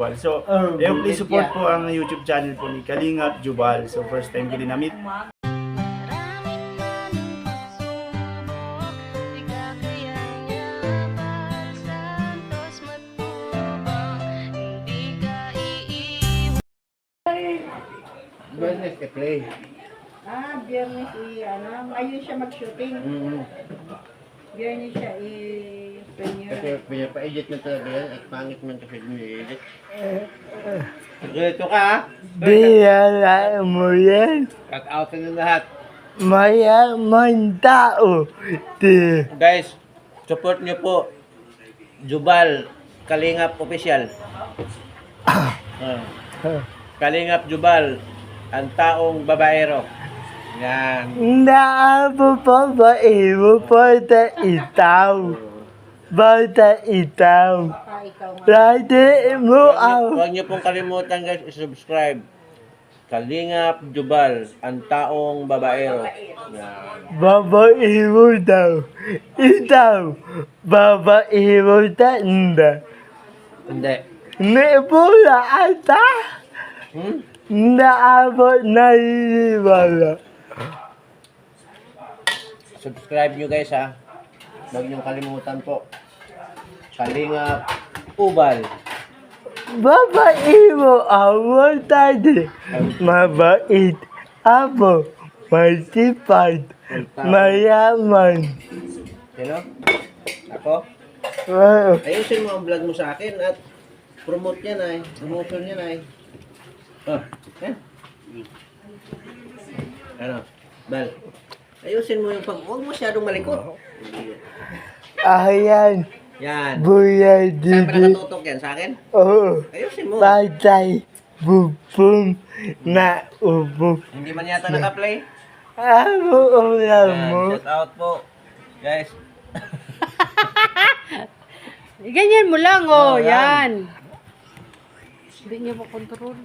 So, please support po ang YouTube channel po ni Kalingap Jubal. So, first time ko din na-meet. Biyernes play. Biyernes ngayon siya mag-shooting. Biyernes siya Kasi premiere. pinapa-edit na talaga yan at pangit man kasi ni-edit. Ito ka ha? Biyala mo yan. Cut out na lahat. Mayaman tao. Guys, support nyo po Jubal Kalingap Official. Kalingap Jubal, ang taong babaero. Yan. Naabo pa ba mo bata itaw? Bata itaw. Ikaw nga. Lade mo ang Huwag nyo pong kalimutan guys, i-subscribe. Kalingap Jubal, ang taong babaero. Yan. babae mo daw. Itaw. Babae mo tanda. Hindi. Nebula ata. Naabot na iniwala. Subscribe nyo guys ha. Huwag nyo kalimutan po. Kalingap Ubal. Babae mo ang tadi. Mabait. Apo. Masipag. Mayaman. Sino? Ako? Ayusin mo ang vlog mo sa akin at promote yan ay. Promotion yan ay. Oh, yan. Ano? Bal. Ayusin mo yung pag... Huwag masyadong malikot. Ayan. Yan. Buya Saan pa didi. nakatutok yan? Sa akin? Oo. Ayusin mo. Patay. Bubong. Na ubo. Hindi man yata naka-play. Amo ulam mo. Shout out po. Guys. Ganyan mo lang, Oh, yan. Hindi niya makontrol.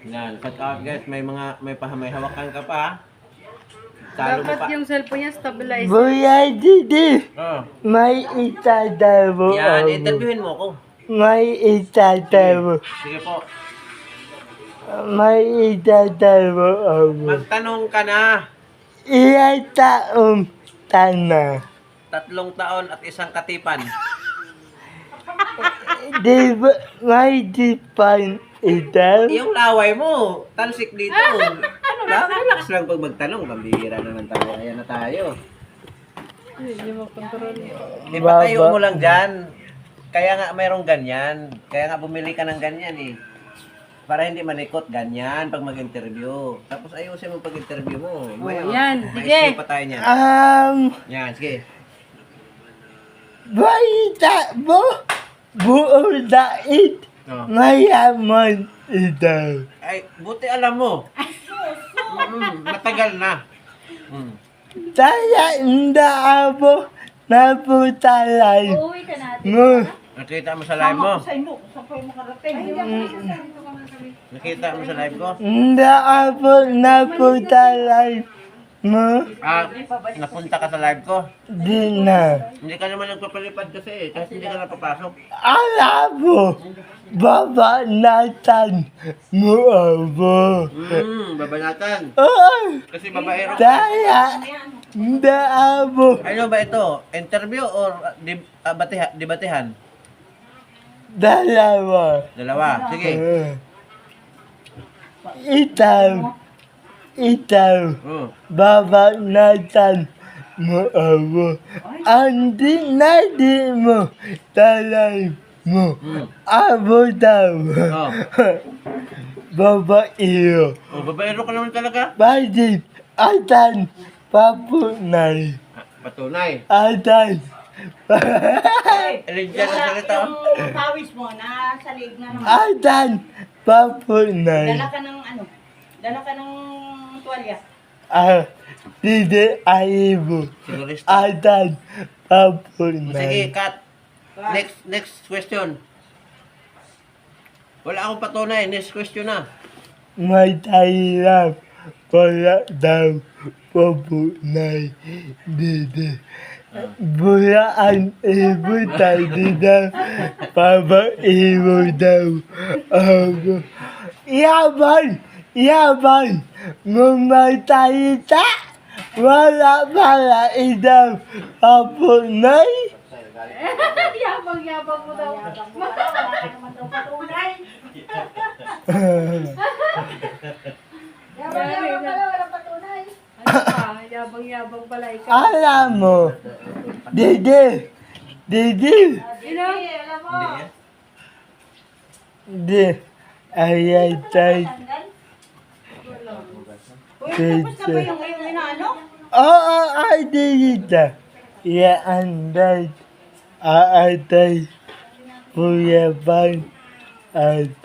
Yan. Shout out guys. May hawakan ka pa ha. Talo mo pa. Dapat yung cellphone niya stabilize. Buya didi. Oh. May itadabo Yan. ako. Interviewin mo ako. May itadabo. Sige po. May itadabo ako. Magtanong ka na. Ilang taong tana. 3 taon at 1 katipan. Di ba may dipan itaw? Yung laway mo, talsik dito. Relax lang pag magtanong. Pambihira naman tayo. Ayan na tayo. Hindi niya makontrol. Ipatayo mo lang dyan. Kaya nga mayroong ganyan. Kaya nga bumili ka ng ganyan eh. Para hindi malikot, ganyan pag mag-interview. Tapos ayusin mo pag-interview mo. yan, sige. Pa tayo niyan. Yan, sige. Balita mo? Buong dait. Oh. Mayaman itaw. Ay, buti alam mo. Matagal na. Taya nda ako naputalay Uuwi ka natin. mo. Nakita mo sa live mo? Saan pa yung makarating? Nakita mo sa live ko? Nda ako naputalay mo. Napunta ka sa live ko? Di na. Hindi ka naman nagpapalipad kasi kasi hindi ka napapasok. Alam mo, babanatan mo ako. Babanatan. Oh, Kasi babaero. taya nda ako Ano ba ito? Interview or debatehan? dalawa. Dalawa. Sige. Itaw, Oh. babanatan mo ako. Andi na di mo, talay mo. Abo daw. Oh. Babaero. Oh, babaero ka naman talaga. Badip, atan, papunay. Patunay. Atan. Religion ang salita. Yung pawis mo na sa leg na naman. Atan, papunay. Dala ka ng tuwalya. Dide aibo. Sigurista. Atan, Sige, papunay. cut. Next question. Wala akong patunay. Next question na. May tahirap, wala daw, papunay. Dide. Bulaan ibon tayo daw. Pabaibo daw. Yaman! Yaman! Mamatay ta! Wala pala idaw. Papunay! Yabang-yabang mo daw. Wala naman daw patunay. Yabang-yabang pala, walang patunay. Ano pa? Yabang-yabang pala ikaw. Alam mo, Dede! Dede! Ino? Alam mo. Di, ayay tayo. Uy, tapos na ba yung inaano? Oo, ay dito. Ianday. Aatay. Puyaban. At.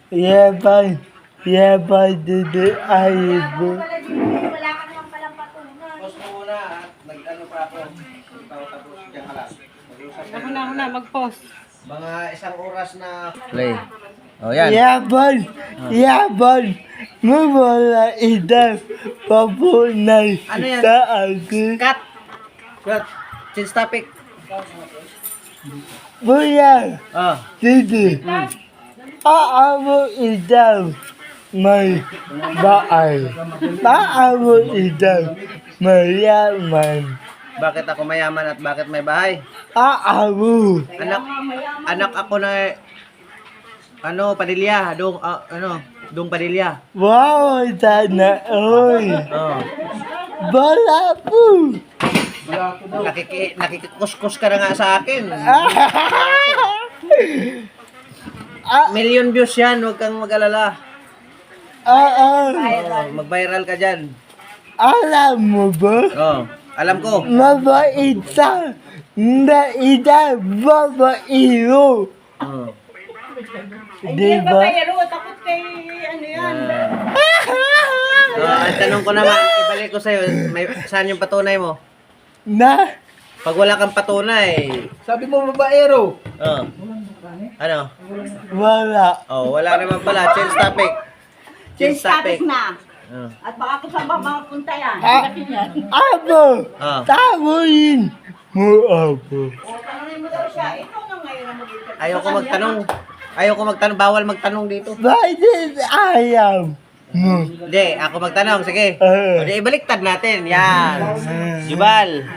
Yaban. Yaban dito ay ibo. Wala ka naman palang patunay. Pause mo muna at nag-ano pa ako. Ikaw tapos diyan ka lang. Mag-usap Ako na, mag-post. Mga isang oras na play. Oh, yan. Yaban. Yaban. Mawala ida. Papunay. Ano yan? Sa akin. Cut. Cut. Change topic. Buya. Oh. Didi. Paamo idaw. May baay. Paamo idaw. Mayaman. Bakit ako mayaman at bakit may bahay? Paamo. Anak ako na Padilla, Dong Padilla. Wow, sana oy. Oh. Bala po. Nakikikuskus ka na nga sa akin. Million views yan, huwag kang mag-alala. Oh, mag-viral ka dyan. Alam mo ba? Oh, alam ko. Mabait sa naida babairo. Oh. Hindi Diba? ba kayo? Takot kay ano yan. Ang tanong ko naman, ibalik ko sa'yo, saan yung patunay mo? Na? Pag wala kang patunay, Sabi mo babaero. oh. Ano? Wala. Oh, wala naman pala. Change topic. Change topic na. Oh. At baka kung saan ba mapunta yan. Abo. Ah. Tamuin mo abo. Tanungin mo daw siya. Ikaw na ngayon ang mag-interview. Ayoko magtanong. Bawal magtanong dito. Bakit ayaw mo? Hindi, ako magtanong. Sige. O, di, ibaliktad natin. Yan. Jubal,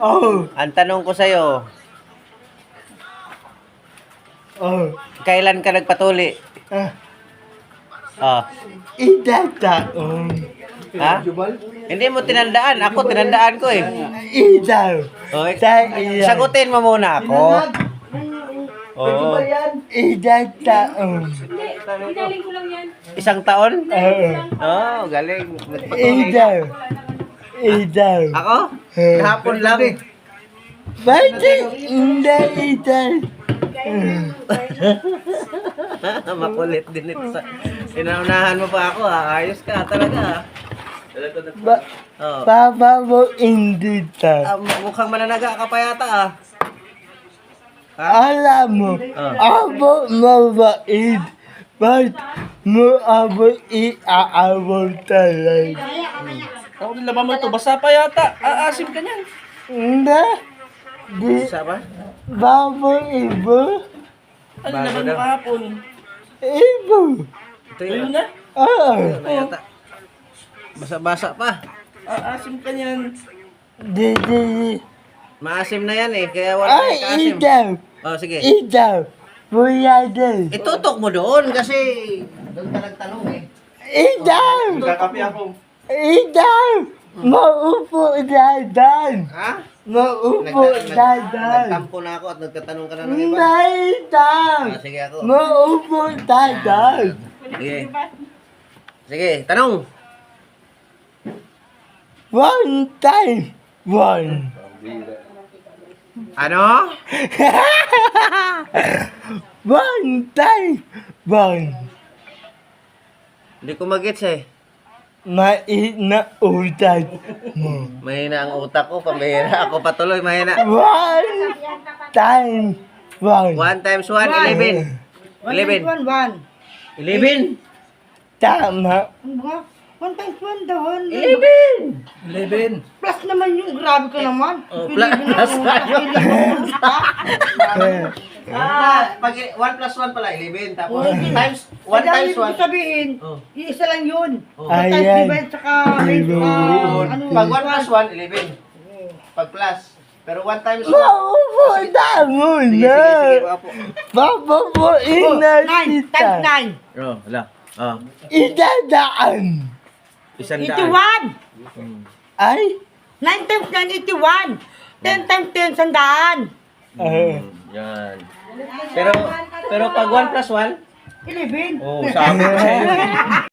Oh, ang tanong ko sa'yo, oh. kailan ka nagpatuli? Oh. Itataon. Ha? Hindi mo tinandaan. Ako, tinandaan ko eh. Itaw. Okay. Sa iya. Sagutin mo muna ako. Oo. Itataon. Hinaling ko lang yan. Isang taon? Oo. Oh, galing. Nagpatuli ka. Itaw. Itaw. Ako? Kahapon lang. Bakit hindi itaw? Makulit din ito. Pinaunahan mo pa ako ha. Ayos ka talaga ha. Oh. Papa mo hindi ta. Mukhang mananaga ka pa yata ah. Alam mo, abo mabait. Ba't mo abo iaawal talaga? Ako nilaban mo ito. Basa pa yata. Aasim ka niyan. Hindi. Di Isa ba? babo ibo. Ano Bago nilaban mo daw. kahapon? Ibo. Ito yun. na. Oo. Ito na yata. Basa-basa pa. Aasim ka niyan. Di. Maasim na yan eh. Kaya wala Ay, kang kaasim. itaw. Oh, sige. Itaw. Buya din. Itutok mo doon kasi doon ka nagtanong eh. Itaw. Kakapi ako. Itaw. Maupo dadan. Ha? Maupo dadan. Nagtampo na ako at nagtatanong ka na ng iba. Naitaw. Sige ako. Maupo dadan. Sige. Sige, tanong. One time. One. Ano? One time. One. Hindi ko magets eh. Mait na utat mo. Mahina ang utak ko. Pambihira ako patuloy. Mahina. One time. One. 1 times 1, 11. 11. 11. Tama. 1 times 1 doon. 11! Plus naman yung grabe ka naman. Oh, plus pag 1 plus 1 pala, 11. Tapos, times, 1 times 1. sabihin, Oh. iisa lang yun. Oh. One times Ayan. divide, saka ano. Pag 1 plus 1, 11. Pag plus. Pero 1 times 1. Mauputa mo Sige, na. sige, sige. Mga po. Papapuin na 9 kita. times 9. Oh, wala. Ah, Idadaan. 100. 81. Ay? 9 times 9, 81. 10 times 10, 100. Yan. Pero pag 1 plus 1, 11. oh, sabi ko sa'yo.